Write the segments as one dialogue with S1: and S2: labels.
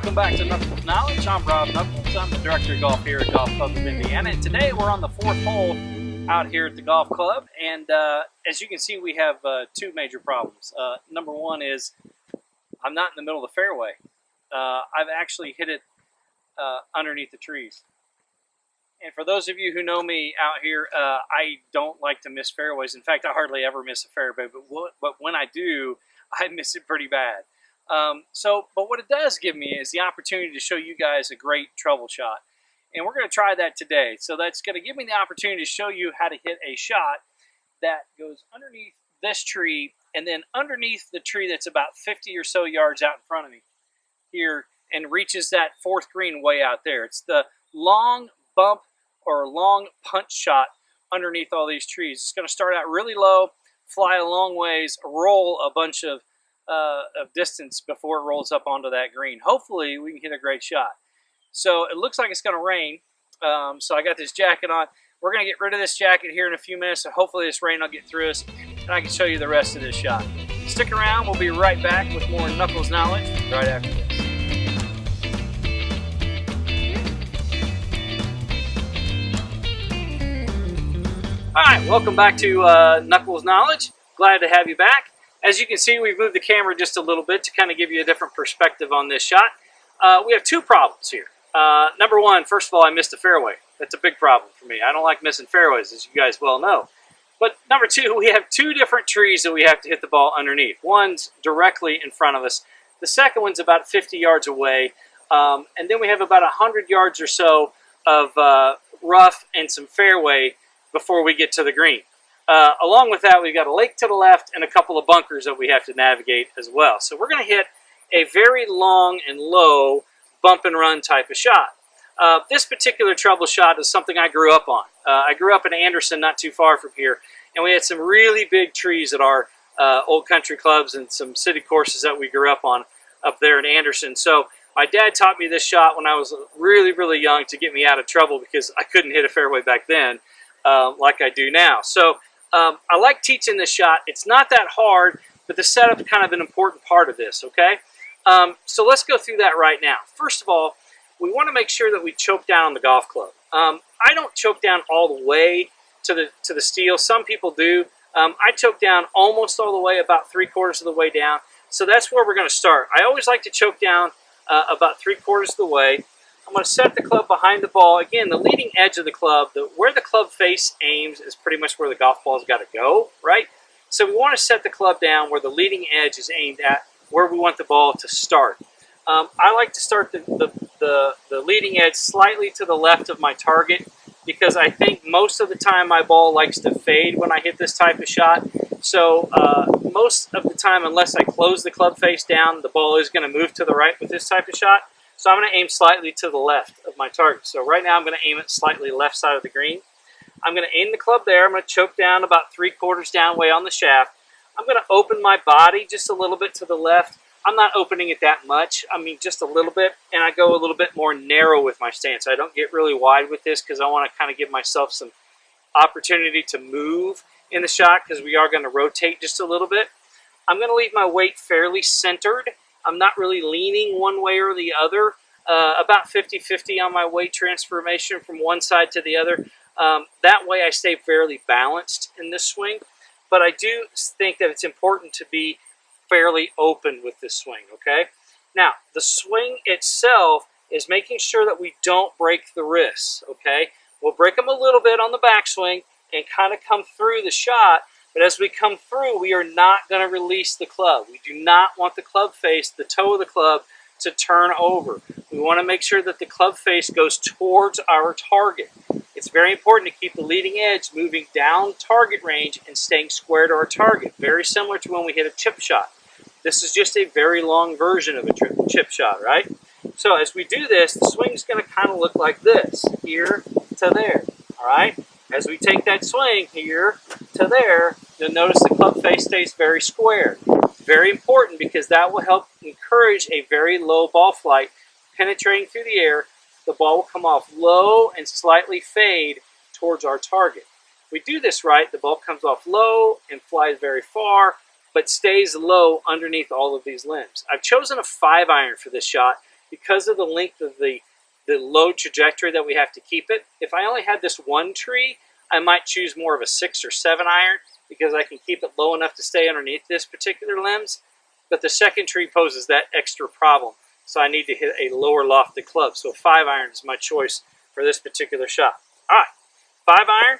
S1: Welcome back to Knuckles Knowledge. I'm Rob Knuckles. I'm the Director of Golf here at Golf Club of Indiana. And today we're on the fourth hole out here at the golf club. And as you can see, we have two major problems. Number one is I'm not in the middle of the fairway. I've actually hit it underneath the trees. And for those of you who know me out here, I don't like to miss fairways. In fact, I hardly ever miss a fairway. But when I do, I miss it pretty bad. But what it does give me is the opportunity to show you guys a great treble shot. And we're going to try that today. So that's going to give me the opportunity to show you how to hit a shot that goes underneath this tree and then underneath the tree that's about 50 or so yards out in front of me here and reaches that fourth green way out there. It's the long bump or long punch shot underneath all these trees. It's going to start out really low, fly a long ways, roll a bunch of distance before it rolls up onto that green. Hopefully we can hit a great shot. So it looks like it's going to rain. So I got this jacket on. We're going to get rid of this jacket here in a few minutes. So hopefully this rain will get through us and I can show you the rest of this shot. Stick around. We'll be right back with more Knuckles Knowledge right after this. Alright, welcome back to Knuckles Knowledge. Glad to have you back. As you can see, we've moved the camera just a little bit to kind of give you a different perspective on this shot. We have two problems here. Number one, first of all, I missed a fairway. That's a big problem for me. I don't like missing fairways, as you guys well know. But number two, we have two different trees that we have to hit the ball underneath. One's directly in front of us. The second one's about 50 yards away. And then we have about 100 yards or so of rough and some fairway before we get to the green. Along with that, we've got a lake to the left and a couple of bunkers that we have to navigate as well. So we're going to hit a very long and low bump and run type of shot. This particular treble shot is something I grew up on. I grew up in Anderson, not too far from here, and we had some really big trees at our old country clubs and some city courses that we grew up on up there in Anderson. So my dad taught me this shot when I was really, really young to get me out of trouble because I couldn't hit a fairway back then like I do now. So I like teaching this shot. It's not that hard, but the setup is kind of an important part of this, okay? So let's go through that right now. First of all, we want to make sure that we choke down on the golf club. I don't choke down all the way to the steel. Some people do. I choke down almost all the way, about 3/4 of the way down. So that's where we're going to start. I always like to choke down about 3/4 of the way. I'm going to set the club behind the ball. Again, the leading edge of the club, where the club face aims is pretty much where the golf ball's got to go, right? So we want to set the club down where the leading edge is aimed at, where we want the ball to start. I like to start the leading edge slightly to the left of my target because I think most of the time my ball likes to fade when I hit this type of shot. So most of the time, unless I close the club face down, the ball is going to move to the right with this type of shot. So I'm going to aim slightly to the left of my target. So right now I'm going to aim it slightly left side of the green. I'm going to aim the club there. I'm going to choke down about 3/4 down way on the shaft. I'm going to open my body just a little bit to the left. I'm not opening it that much. I mean, just a little bit. And I go a little bit more narrow with my stance. I don't get really wide with this because I want to kind of give myself some opportunity to move in the shot because we are going to rotate just a little bit. I'm going to leave my weight fairly centered. I'm not really leaning one way or the other. About 50-50 on my weight transformation from one side to the other. That way I stay fairly balanced in this swing. But I do think that it's important to be fairly open with this swing, okay? Now, the swing itself is making sure that we don't break the wrists, okay? We'll break them a little bit on the backswing and kind of come through the shot. But as we come through, we are not going to release the club. We do not want the club face, the toe of the club, to turn over. We want to make sure that the club face goes towards our target. It's very important to keep the leading edge moving down target range and staying square to our target. Very similar to when we hit a chip shot. This is just a very long version of a chip shot, right? So as we do this, the swing is going to kind of look like this, here to there, all right? As we take that swing here to there, you'll notice the club face stays very square. Very important because that will help encourage a very low ball flight penetrating through the air. The ball will come off low and slightly fade towards our target. If we do this right, the ball comes off low and flies very far, but stays low underneath all of these limbs. I've chosen a 5-iron for this shot because of the length of the load trajectory that we have to keep it. If I only had this one tree, I might choose more of a 6 or 7 iron because I can keep it low enough to stay underneath this particular limbs. But the second tree poses that extra problem, so I need to hit a lower lofted club. So a 5 iron is my choice for this particular shot. All right, 5 iron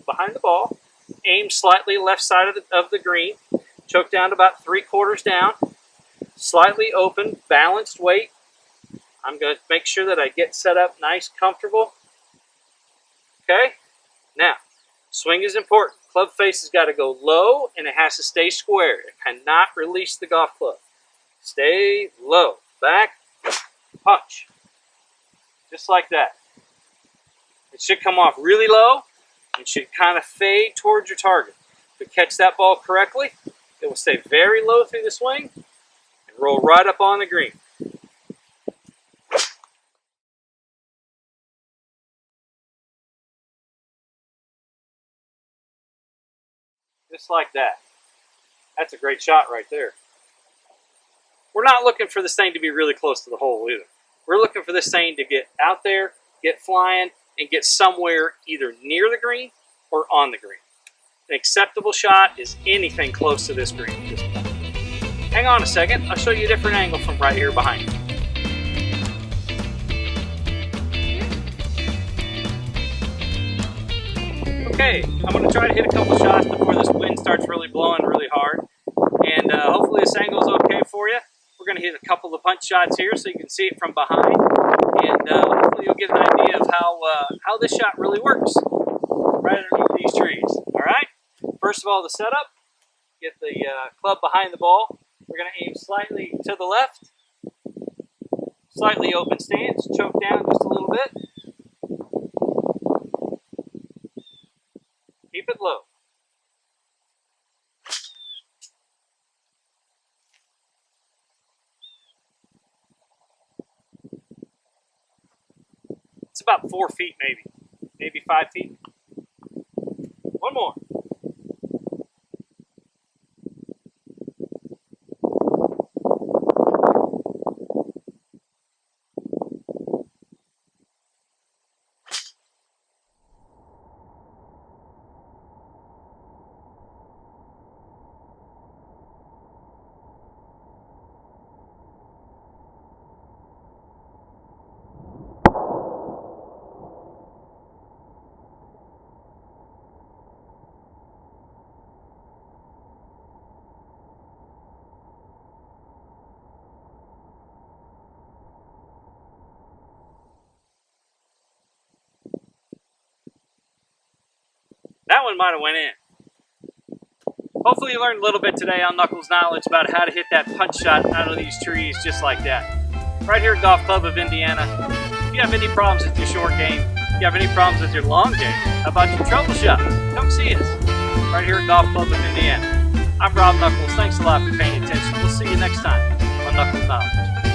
S1: behind the ball, aim slightly left side of the green, choke down to about 3/4 down, slightly open, balanced weight. I'm going to make sure that I get set up nice, comfortable. Okay, now swing is important. Club face has got to go low and it has to stay square. It cannot release the golf club. Stay low, back, punch. Just like that. It should come off really low and should kind of fade towards your target. If you catch that ball correctly, it will stay very low through the swing and roll right up on the green. Just like that. That's a great shot right there. We're not looking for this thing to be really close to the hole either. We're looking for this thing to get out there, get flying, and get somewhere either near the green or on the green. An acceptable shot is anything close to this green at this point. Hang on a second. I'll show you a different angle from right here behind you. Okay, I'm going to try to hit a couple shots before this wind starts really blowing really hard. And hopefully this angle is okay for you. We're going to hit a couple of punch shots here so you can see it from behind. And hopefully you'll get an idea of how this shot really works right underneath these trees. All right? First of all, the setup. Get the club behind the ball. We're going to aim slightly to the left. Slightly open stance. Choke down just a little bit. Keep it low. It's about 4 feet maybe 5 feet. One more. That one might have went in. Hopefully you learned a little bit today on Knuckles Knowledge about how to hit that punch shot out of these trees just like that. Right here at Golf Club of Indiana. If you have any problems with your short game, if you have any problems with your long game, how about your trouble shots? Come see us. Right here at Golf Club of Indiana. I'm Rob Knuckles. Thanks a lot for paying attention. We'll see you next time on Knuckles Knowledge.